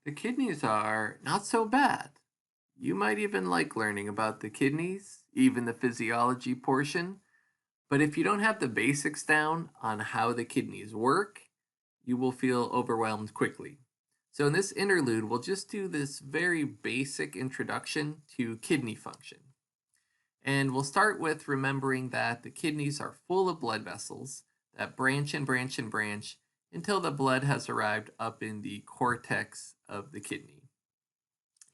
The kidneys are not so bad. You might even like learning about the kidneys, even the physiology portion. But if you don't have the basics down on how the kidneys work, you will feel overwhelmed quickly. So, in this interlude, we'll just do this very basic introduction to kidney function. And we'll start with remembering that the kidneys are full of blood vessels that branch and branch and branch until the blood has arrived up in the cortex of the kidney.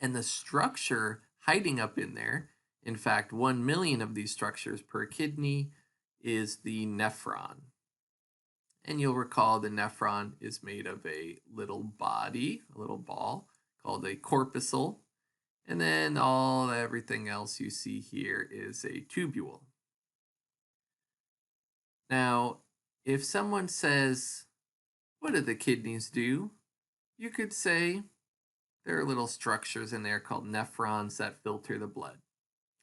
And the structure hiding up in there, in fact, 1 million of these structures per kidney, is the nephron. And you'll recall the nephron is made of a little body, a little ball called a corpuscle. And then everything else you see here is a tubule. Now, if someone says, what do the kidneys do? You could say there are little structures in there called nephrons that filter the blood.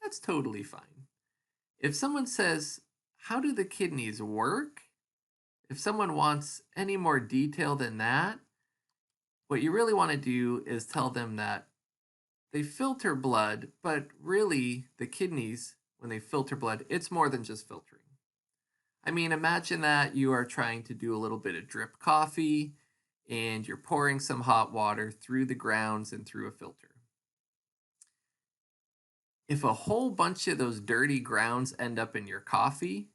That's totally fine. If someone says, how do the kidneys work? If someone wants any more detail than that, what you really want to do is tell them that they filter blood, but really the kidneys, when they filter blood, it's more than just filtering. I mean, imagine that you are trying to do a little bit of drip coffee and you're pouring some hot water through the grounds and through a filter. If a whole bunch of those dirty grounds end up in your coffee,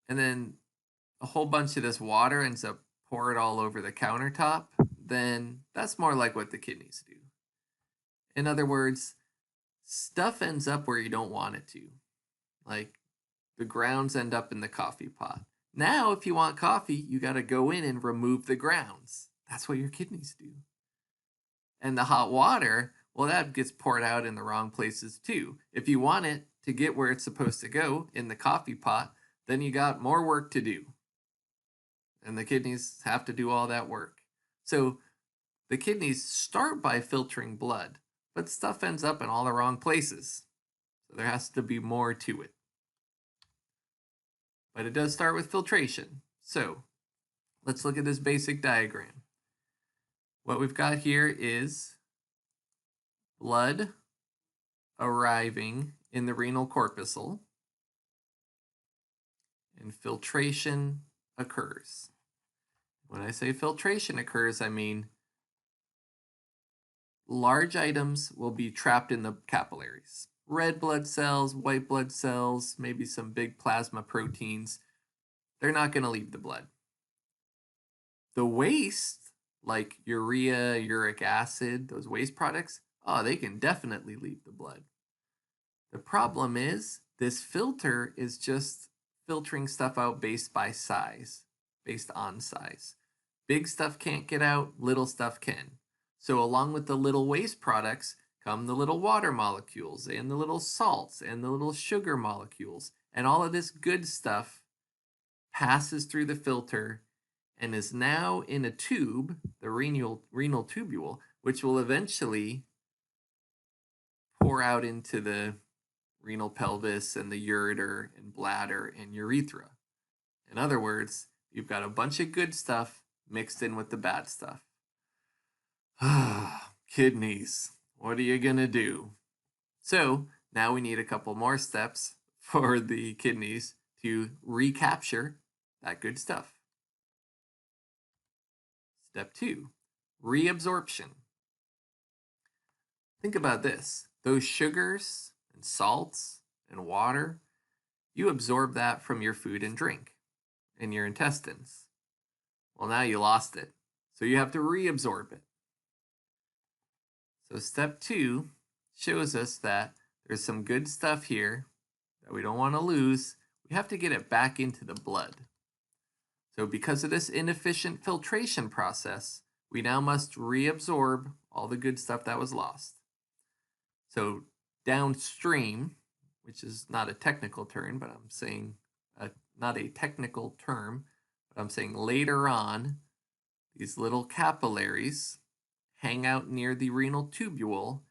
and then a whole bunch of this water ends up poured all over the countertop, then that's more like what the kidneys do. In other words, stuff ends up where you don't want it to. Like the grounds end up in the coffee pot. Now, if you want coffee, you got to go in and remove the grounds. That's what your kidneys do. And the hot water, well, that gets poured out in the wrong places too. If you want it to get where it's supposed to go in the coffee pot, then you got more work to do. And the kidneys have to do all that work. So the kidneys start by filtering blood, but stuff ends up in all the wrong places. So there has to be more to it. But it does start with filtration. So let's look at this basic diagram. What we've got here is blood arriving in the renal corpuscle, and filtration occurs. When I say filtration occurs, I mean large items will be trapped in the capillaries. Red blood cells, white blood cells, maybe some big plasma proteins. They're not going to leave the blood. The waste, like urea, uric acid, those waste products, they can definitely leave the blood. The problem is this filter is just filtering stuff out based by size, based on size. Big stuff can't get out, little stuff can. So along with the little waste products come the little water molecules and the little salts and the little sugar molecules. And all of this good stuff passes through the filter and is now in a tube, the renal tubule, which will eventually pour out into the renal pelvis and the ureter and bladder and urethra. In other words, you've got a bunch of good stuff mixed in with the bad stuff. Kidneys, what are you gonna do? So now we need a couple more steps for the kidneys to recapture that good stuff. Step 2, reabsorption. Think about this. Those sugars and salts and water, you absorb that from your food and drink in your intestines. Well, now you lost it. So you have to reabsorb it. So step 2 shows us that there's some good stuff here that we don't want to lose. We have to get it back into the blood. So because of this inefficient filtration process, we now must reabsorb all the good stuff that was lost. So downstream, which is not a technical term, but I'm saying not a technical term, but I'm saying later on, these little capillaries hang out near the renal tubule,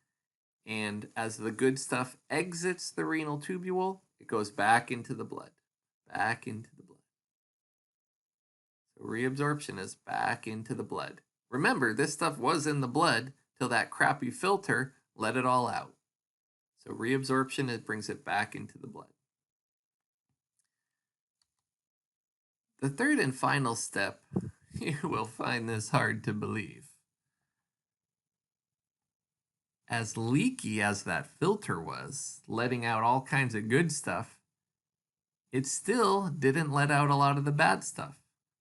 and as the good stuff exits the renal tubule, it goes back into the blood, back into the blood. So reabsorption is back into the blood. Remember, this stuff was in the blood till that crappy filter let it all out. So reabsorption, it brings it back into the blood. The third and final step, you will find this hard to believe. As leaky as that filter was, letting out all kinds of good stuff, it still didn't let out a lot of the bad stuff.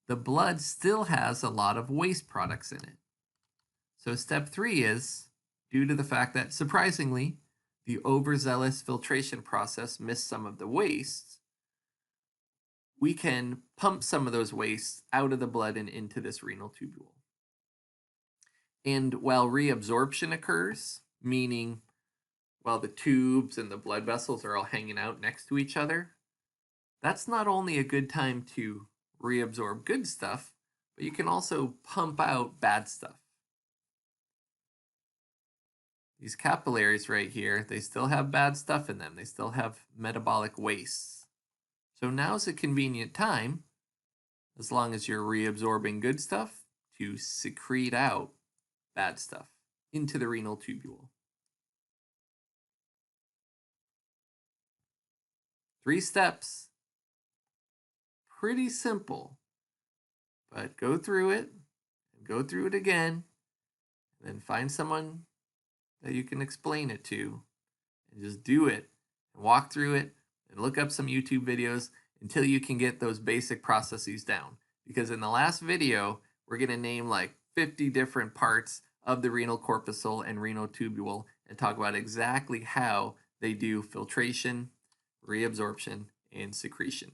The blood still has a lot of waste products in it. So step 3 is, due to the fact that, surprisingly, the overzealous filtration process missed some of the wastes, we can pump some of those wastes out of the blood and into this renal tubule. And while reabsorption occurs, meaning while the tubes and the blood vessels are all hanging out next to each other, that's not only a good time to reabsorb good stuff, but you can also pump out bad stuff. These capillaries right here, they still have bad stuff in them. They still have metabolic wastes. So now's a convenient time, as long as you're reabsorbing good stuff, to secrete out bad stuff into the renal tubule. 3 steps. Pretty simple, but go through it, and go through it again, and then find someone that you can explain it to, and just do it, and walk through it, and look up some YouTube videos until you can get those basic processes down. Because in the last video, we're going to name like 50 different parts of the renal corpuscle and renal tubule and talk about exactly how they do filtration, reabsorption, and secretion.